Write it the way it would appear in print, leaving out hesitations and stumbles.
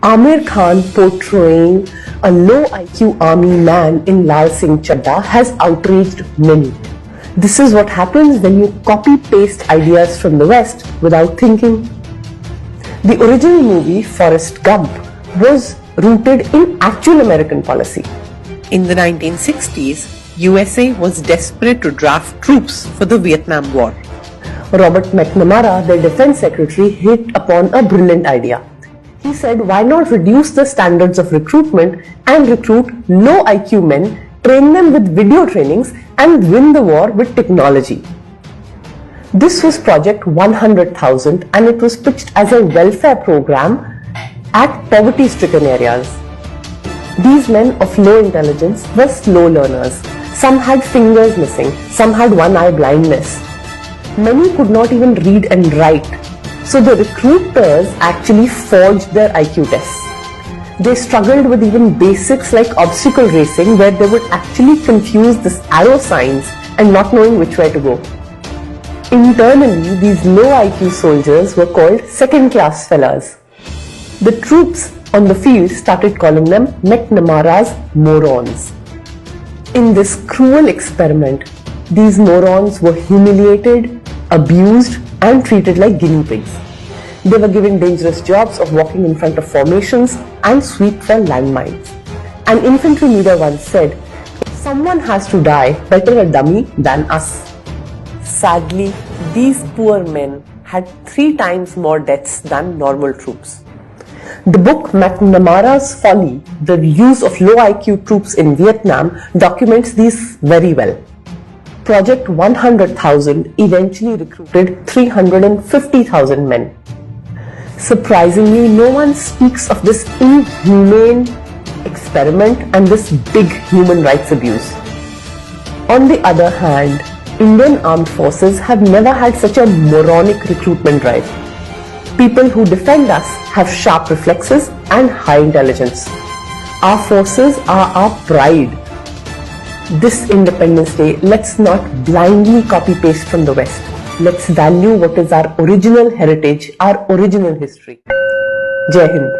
Amir Khan portraying a low IQ army man in Singh Chadda has outraged many. This is what happens when you copy-paste ideas from the West without thinking. The original movie, Forrest Gump, was rooted in actual American policy. In the 1960s, USA was desperate to draft troops for the Vietnam War. Robert McNamara, their defense secretary, hit upon a brilliant idea. He said, why not reduce the standards of recruitment and recruit low IQ men, train them with video trainings and win the war with technology. This was Project 100,000 and it was pitched as a welfare program at poverty-stricken areas. These men of low intelligence were slow learners. Some had fingers missing, some had one eye blindness. Many could not even read and write. So the recruiters actually forged their IQ tests. They struggled with even basics like obstacle racing, where they would actually confuse the arrow signs and not knowing which way to go. Internally, these low IQ soldiers were called second-class fellas. The troops on the field started calling them McNamara's morons. In this cruel experiment, these morons were humiliated, abused, and treated like guinea pigs. They were given dangerous jobs of walking in front of formations and sweep for landmines. An infantry leader once said, "If someone has to die, better a dummy than us." Sadly, these poor men had 3 times more deaths than normal troops. The book McNamara's Folly, the use of low IQ troops in Vietnam, documents these very well. Project 100,000 eventually recruited 350,000 men. Surprisingly, no one speaks of this inhumane experiment and this big human rights abuse. On the other hand, Indian armed forces have never had such a moronic recruitment drive. People who defend us have sharp reflexes and high intelligence. Our forces are our pride. This Independence Day, let's not blindly copy-paste from the West. Let's value what is our original heritage, our original history. Jai Hind.